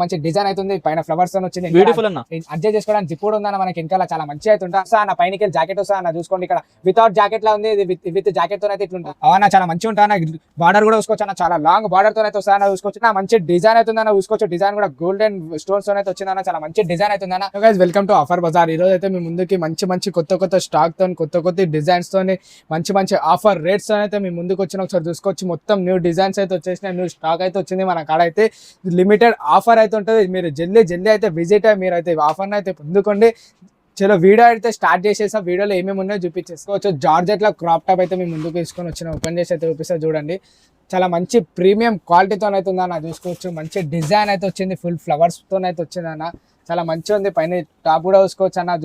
మంచి డిజైన్ అవుతుంది పైన ఫ్లవర్స్ తో వచ్చింది బ్యూటిఫుల్ అన్న అడ్జస్ట్ చేసుకోవడానికి జిప్ కూడా ఉందన్న మనకి ఇంకా చాలా మంచి అవుతుంటా అన్న పైనకి జాకెట్ వస్తా అన్న చూసుకోండి ఇక్కడ వితౌట్ జాకెట్ లా ఉంది విత్ జాకెట్ తో అయితే ఇట్లా అవునా చాలా మంచిగా ఉంటా బార్డర్ కూడా చూసుకోవచ్చు అన్న చాలా లాంగ్ బార్డర్ తో అయితే వస్తా అన్న చూసుకోవచ్చు మంచి డిజైన్ అవుతుందన్న చూసుకోవచ్చు డిజైన్ కూడా గోల్డెన్ స్టోన్స్ తో అయితే వచ్చిందన్న చాలా మంచి డిజైన్ అవుతుందన్న guys welcome to Offer Bazaar ఈ రోజు అయితే మీ ముందుకి మంచి కొత్త స్టాక్ తో కొత్త డిజైన్స్ తోని మంచి ఆఫర్ రేట్స్ తో అయితే మీ ముందుకు వచ్చిన ఒకసారి చూసుకోవచ్చు మొత్తం న్యూ డిజైన్స్ అయితే వచ్చేసినాయి న్యూ స్టాక్ అయితే వచ్చింది మన కాడ అయితే లిమిటెడ్ ఆఫర్ అయితే ఉంటుంది మీరు జల్దీ అయితే విజిట్ అయ్యి మీరు అయితే ఆఫర్ అయితే పొందుకోండి చలో వీడియో అయితే స్టార్ట్ చేసేసా వీడియోలో ఏమేమి ఉన్నాయో చూపించేసుకోవచ్చు జార్జెట్ లో క్రాప్ టాప్ అయితే మేము ముందుకు తీసుకొని వచ్చిన ఓపెన్ చేసి అయితే చూపిస్తా చూడండి చాలా మంచి ప్రీమియం క్వాలిటీతో అయితే ఉందన్న చూసుకోవచ్చు మంచి డిజైన్ అయితే వచ్చింది ఫుల్ ఫ్లవర్స్ తో అయితే వచ్చింది అన్న చాలా మంచిగా ఉంది పైన టాప్ కూడా చూసుకోవచ్చు అన్న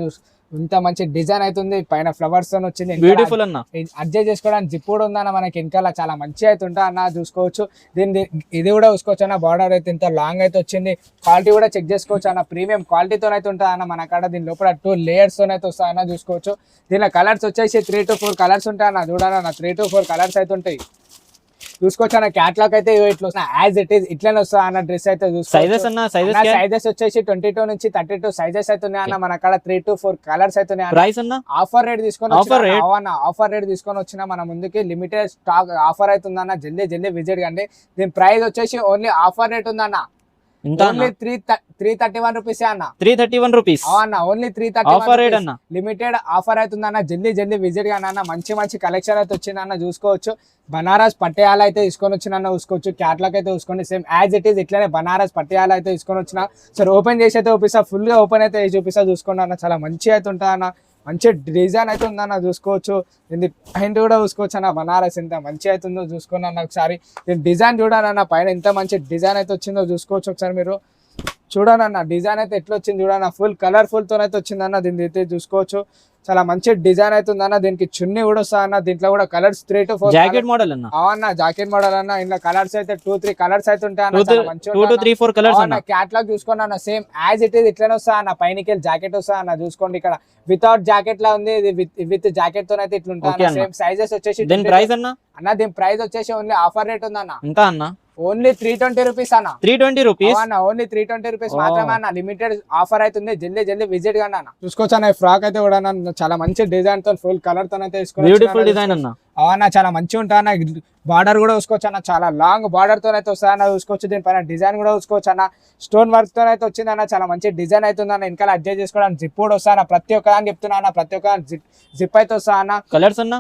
ఇంత మంచి డిజైన్ అవుతుంది పైన ఫ్లవర్స్ తో వచ్చింది బ్యూటిఫుల్ అన్న అడ్జస్ట్ చేసుకోవడానికి జిప్ కూడా ఉందన్న మనకి వెనకాల చాలా మంచి అయితే ఉంటా అన్న చూసుకోవచ్చు ఇది కూడా చూసుకోవచ్చు అన్న బార్డర్ అయితే ఇంత లాంగ్ అయితే వచ్చింది క్వాలిటీ కూడా చెక్ చేసుకోవచ్చు అన్న ప్రీమియం క్వాలిటీతో అయితే ఉంటా అన్న మన కాడ దీని లోపల 2 లేయర్స్ తో అయితే వస్తాయి అన్న చూసుకోవచ్చు దీనిలో కలర్స్ వచ్చేసి 3 to 4 కలర్స్ ఉంటాయి అన్న చూడాలన్న 3 to 4 కలర్స్ అయితే ఉంటాయి చూసుకోవచ్చు అన్న క్యాట్లాగ్ అయితే ఇట్లా యాజ్ ఇట్ ఈస్ ఇట్లనే వస్తా అన్న డ్రెస్ అయితే సైజెస్ వచ్చేసి 22 నుంచి 32 సైజెస్ అయితే ఉన్నాయి అన్న మన అక్కడ 3 to 4 కలర్స్ అయితే ఉన్నాయి ఆఫర్ రేట్ తీసుకొని ఆఫర్ రేట్ తీసుకొని వచ్చిన మన ముందుకి లిమిటెడ్ స్టాక్ ఆఫర్ అయితే ఉందన్న జల్దీ విజిట్ కండి దీని ప్రైస్ వచ్చేసి ఓన్లీ ఆఫర్ రేట్ ఉందన్న ఓన్లీ 331 రూపీస్ అన్న 331 రూపీస్ అన్న ఓన్లీ 331 అన్న లిమిటెడ్ ఆఫర్ అవుతుందన్న జల్దీ విజిట్ గా అన్న మంచి కలెక్షన్ అయితే వచ్చింది అన్న చూసుకోవచ్చు బనారస్ పట్టియాల అయితే తీసుకొని వచ్చిన చూసుకోవచ్చు క్యాట్లాగ్ అయితే చూసుకోండి సేమ్ యాజ్ ఇట్ ఈస్ ఇట్లానే బనారస్ పట్టియాల అయితే తీసుకొని వచ్చిన సరే ఓపెన్ చేసి అయితే చూపిస్తా ఫుల్ గా ఓపెన్ అయితే చూపిస్తా చూసుకోండి అన్న చాలా మంచి అయితే ఉంటుంది అన్న మంచి డిజైన్ అయితే ఉందన్న చూసుకోవచ్చు ఇది ప్యాంట్ కూడా చూసుకోవచ్చు అన్న బనారస్ ఎంత మంచి అవుతుందో చూసుకోండి అన్న ఒకసారి దీని డిజైన్ చూడాలన్న పైన ఎంత మంచి డిజైన్ అయితే వచ్చిందో చూసుకోవచ్చు ఒకసారి మీరు చూడండి అన్న డిజైన్ అయితే ఎట్లా వచ్చింది చూడన్న ఫుల్ కలర్ఫుల్ తో అయితే వచ్చిందన్న దీన్ని అయితే చూసుకోవచ్చు చాలా మంచి డిజైన్ అవుతుంది అన్న దీనికి చున్నీ కూడా వస్తా అన్న దీంట్లో కూడా కలర్స్ 3 to 4 జాకెట్ మోడల్ అన్న అవునా జాకెట్ మోడల్ అన్న ఇందులో కలర్స్ అయితే 2-3 కలర్స్ అయితే ఉంటాయి 2 to 3-4 కలర్స్ అన్న క్యాట్లాగ్ చూసుకోండి అన్న సేమ్ యాజ్ ఇట్ ఈస్ ఇట్లనే వస్తా అన్న పైనకి జాకెట్ వస్తా అన్న చూసుకోండి ఇక్కడ వితౌట్ జాకెట్ లా ఉంది విత్ జాకెట్ తో అయితే ఇట్లా ఉంటాయి సేమ్ సైజెస్ వచ్చేసి దీని ప్రైస్ అన్న దీని ప్రైస్ వచ్చేసి ఓన్లీ ఆఫర్ రేట్ ఉంది అన్న ఎంత అన్న ఓన్లీ 320 రూపీస్ అన్న 320 రూపీస్ అన్న ఓన్లీ 320 రూపీస్ మాత్రమే అన్న లిమిటెడ్ ఆఫర్ అవుతుంది జల్దీ విజిట్ గా అన్న చూసుకోవచ్చు అన్న ఫ్రాక్ అయితే కూడా చాలా మంచి డిజైన్ తో ఫుల్ కలర్ తో అయితే బ్యూటిఫుల్ డిజైన్ అన్న అవునా చాలా మంచిగా ఉంటా అన్న బార్డర్ కూడా చూసుకోవచ్చు అన్న చాలా లాంగ్ బార్డర్ తో అయితే వస్తా అన్న చూసుకోవచ్చు దీనిపైన డిజైన్ కూడా చూసుకోవచ్చు అన్న స్టోన్ వర్క్ తో అయితే వచ్చింది అన్న చాలా మంచి డిజైన్ అవుతుంది అన్న ఇంకా అడ్జస్ట్ చేసుకోవడానికి జిప్ కూడా వస్తా అన్న ప్రతి ఒక్కదాన్ని చెప్తున్నా అన్న ప్రతి ఒక్క జిప్ అయితే వస్తా అన్న కలర్స్ అన్న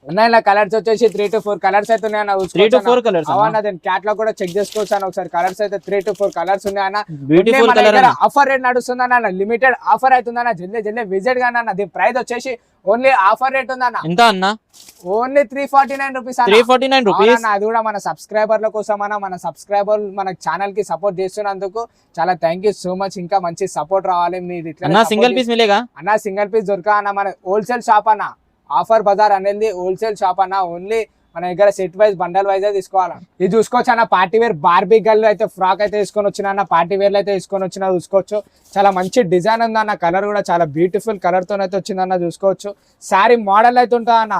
ఉన్నాయి కలర్స్ వచ్చేసి 3 to 4 కలర్స్ అయితే ఉన్నాయి 3 to 4 కలర్స్ అవునా దీని క్యాట్లాగ్ కూడా చెక్ చేసుకోవచ్చు అన్న ఒకసారి కలర్స్ అయితే 3 to 4 కలర్స్ ఉన్నాయి అన్న బ్యూటిఫుల్ కలర్ ఆఫర్ రేట్ నడుస్తుంది అన్న లిమిటెడ్ ఆఫర్ అవుతుంది అన్న జల్దీ విజిట్ గా అన్న దీని ప్రైస్ వచ్చేసి ఓన్లీ ఆఫర్ రేట్ ఉంది అన్న ఎంత అన్న ఓన్లీ 349 రూపీస్ 349 రూపీస్ అది కూడా మన సబ్స్క్రైబర్ల కోసం అన్న మన సబ్స్క్రైబర్ మన ఛానల్ కి సపోర్ట్ చేస్తున్నందుకు చాలా థ్యాంక్ యూ సో మచ్ ఇంకా మంచి సపోర్ట్ రావాలి మీరు ఇట్లా సింగిల్ పీస్ మిలేగా అన్న సింగిల్ పీస్ దొరకా అన్న మన హోల్సేల్ షాప్ అన్న ఆఫర్ బజార్ అనేది హోల్సేల్ షాప్ అన్న ఓన్లీ మన దగ్గర సెట్ వైజ్ బండల్ వైజ్ తీసుకోవాలి ఇది చూసుకోవచ్చు అన్న పార్టీ వేర్ బార్బీ గర్ల్ అయితే ఫ్రాక్ అయితే తీసుకొని వచ్చిన అన్న పార్టీ వేర్ అయితే తీసుకొని వచ్చిన చూసుకోవచ్చు చాలా మంచి డిజైన్ ఉంది అన్న కలర్ కూడా చాలా బ్యూటిఫుల్ కలర్ తో అయితే వచ్చిందన్న చూసుకోవచ్చు శారీ మోడల్ అయితే ఉంటా అన్న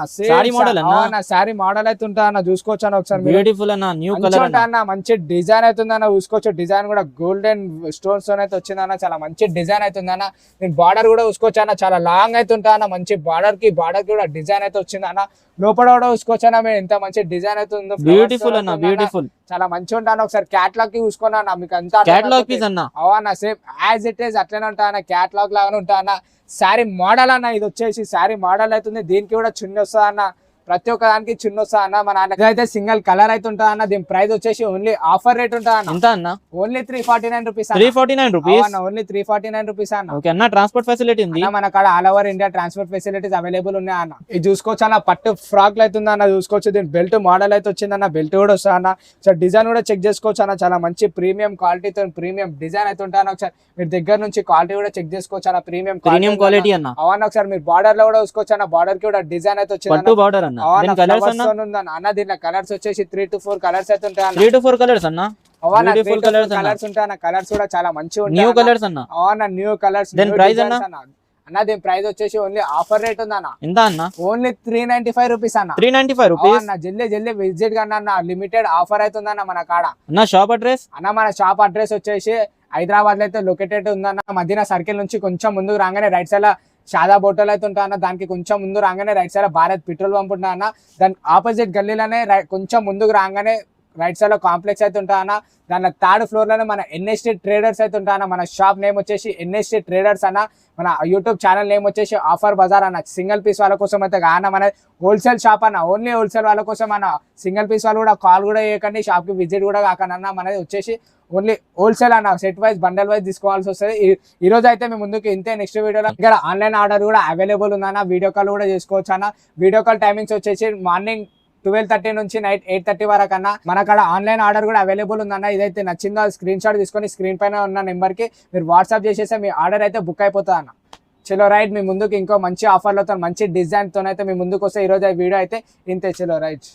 శారీ మోడల్ అయితే ఉంటా అన్న చూసుకోవచ్చు అన్న ఒకసారి బ్యూటిఫుల్ అన్న న్యూ కలర్ అన్న మంచి డిజైన్ అవుతుందన్న చూసుకోవచ్చు డిజైన్ కూడా గోల్డెన్ స్టోన్స్ తో అయితే వచ్చిందన్న చాలా మంచి డిజైన్ అవుతుందన్న నేను బార్డర్ కూడా చూసుకోవచ్చు అన్న చాలా లాంగ్ అయితే ఉంటా అన్న మంచి బార్డర్ కి కూడా డిజైన్ అయితే వచ్చిందన్న లోపల కూడా చూసుకోవచ్చు అన్న మేము ఎంత మంచి డిజైన్ అయితే ఉందో బ్యూటిఫుల్ అన్న బ్యూటిఫుల్ చాలా మంచిగా ఉంటాను ఒకసారి క్యాట్లాగ్ కి చూసుకున్నా అన్న మీకు అంతా క్యాట్లాగ్ పీస్ అన్న అవునా సేమ్ యాజ్ ఇట్ ఈస్ అట్లనే ఉంటా అన్న క్యాట్లాగ్ లాగానే ఉంటా అన్న శారీ మోడల్ అన్న ఇది వచ్చేసి శారీ మోడల్ అవుతుంది దీనికి కూడా చున్నీ వస్తా అన్న ప్రతి ఒక్క దానికి చిన్న వస్తా అన్న మన అయితే సింగిల్ కలర్ అయితే ఉంటా అన్న దీని ప్రైస్ వచ్చేసి ఓన్లీ ఆఫర్ రేట్ ఉంటా అన్న only 349 rupees 349 rupees only 349 rupees అన్న ఓకే అన్న ట్రాన్స్పోర్ట్ ఫెసిలిటీ ఉంది మన కాడ all over India transport facilities available ఉన్నాయి అన్న ఇది చూసుకోవచ్చు అన్న పట్టు ఫ్రాక్ అయితే ఉంది అన్న చూసుకోవచ్చు దీని బెల్ట్ మోడల్ అయితే వచ్చింది అన్న బెల్ట్ కూడా వస్తా అన్న సో డిజైన్ కూడా చెక్ చేసుకోవచ్చు అన్న చాలా మంచి ప్రీమియం క్వాలిటీతో ప్రీమియం డిజైన్ అయితే ఉంటా అన్న ఒకసారి మీరు దగ్గర నుంచి క్వాలిటీ కూడా చెక్ చేసుకోవచ్చు అన్న ప్రీమియం క్వాలిటీ అన్న అవునా ఒకసారి మీరు బార్డర్ లో కూడా చూసుకోవచ్చు అన్న బార్డర్ కి కూడా డిజైన్ అయితే వచ్చింది అన్న దీంట్లో కలర్స్ వచ్చేసి 3 to 4 కలర్స్ అయితే ఉంటాయి 3 to 4 కలర్స్ అన్న కలర్స్ ఉంటాయి అన్న కలర్స్ కూడా చాలా మంచిగా ఉంటాయి న్యూ కలర్స్ అన్న అవునా న్యూ కలర్స్ దీని ప్రైస్ అన్న అన్న దీని ప్రైస్ వచ్చేసి ఓన్లీ ఆఫర్ రేట్ ఉంది అన్న ఎంత అన్న ఓన్లీ 395 రూపీస్ అన్న 395 రూపీస్ అన్న జల్దీ విజిట్ గా అన్న లిమిటెడ్ ఆఫర్ అవుతుంది అన్న మన కాడ అన్న షాప్ అడ్రస్ అన్న మన షాప్ అడ్రస్ వచ్చేసి హైదరాబాద్ లో అయితే లొకేటెడ్ ఉందన్న. మదీనా సర్కిల్ నుంచి కొంచెం ముందుకు రాగానే రైట్ సైడ్ లో షాదా బోటల్ అయితే ఉంటా అన్న. దానికి కొంచెం ముందు రాగానే right side Bharat petrol pump ఉంటా అన్న. దాని ఆపోజిట్ గల్లీలోనే కొంచెం ముందుకు రాగానే రైట్ సైడ్ లో కాంప్లెక్స్ అయితే ఉంటా అన్న. దాని థర్డ్ ఫ్లోర్ లోనే మన ఎన్ఎస్టీ ట్రేడర్స్ అయితే ఉంటా అన్న. మన షాప్ నేమ్ వచ్చేసి ఎన్ఎస్టీ ట్రేడర్స్ అన్న. మన యూట్యూబ్ ఛానల్ నేమ్ వచ్చేసి ఆఫర్ బజార్ అన్న. సింగిల్ పీస్ వాళ్ళ కోసం అయితే కాన మన హోల్సేల్ షాప్ అన్న. ఓన్లీ హోల్సేల్ వాళ్ళ కోసం అన్న. సింగిల్ పీస్ వాళ్ళు కూడా కాల్ కూడా చేయకండి, షాప్ కి విజిట్ కూడా కాకండి అన్న. మనది వచ్చేసి ఓన్లీ హోల్సేల్ అన్న. సెట్ వైజ్ బండల్ వైజ్ తీసుకోవాల్సి వస్తుంది. ఈ రోజు అయితే మేము ముందుకు ఇంతే. నెక్స్ట్ వీడియోలో ఇక్కడ ఆన్లైన్ ఆర్డర్ కూడా అవైలబుల్ ఉందన్న. వీడియో కాల్ కూడా చేసుకోవచ్చు అన్న. వీడియో కాల్ టైమింగ్స్ వచ్చేసి మార్నింగ్ 12:30 నుంచి నైట్ 8:30 వరకు అన్న. మన అక్కడ ఆన్లైన్ ఆర్డర్ కూడా అవైలబుల్ ఉందన్న. ఇదైతే నచ్చిందో స్క్రీన్ షాట్ తీసుకొని స్క్రీన్ పైన ఉన్న నెంబర్ కి మీరు వాట్సాప్ చేసేస్తే మీ ఆర్డర్ అయితే బుక్ అయిపోతుంది అన్న. చలో రైట్, మీ ముందుకు ఇంకో మంచి ఆఫర్లతో మంచి డిజైన్ తో అయితే మీ ముందుకు వస్తే ఈ రోజు వీడియో అయితే ఇంతే. చలో రైట్.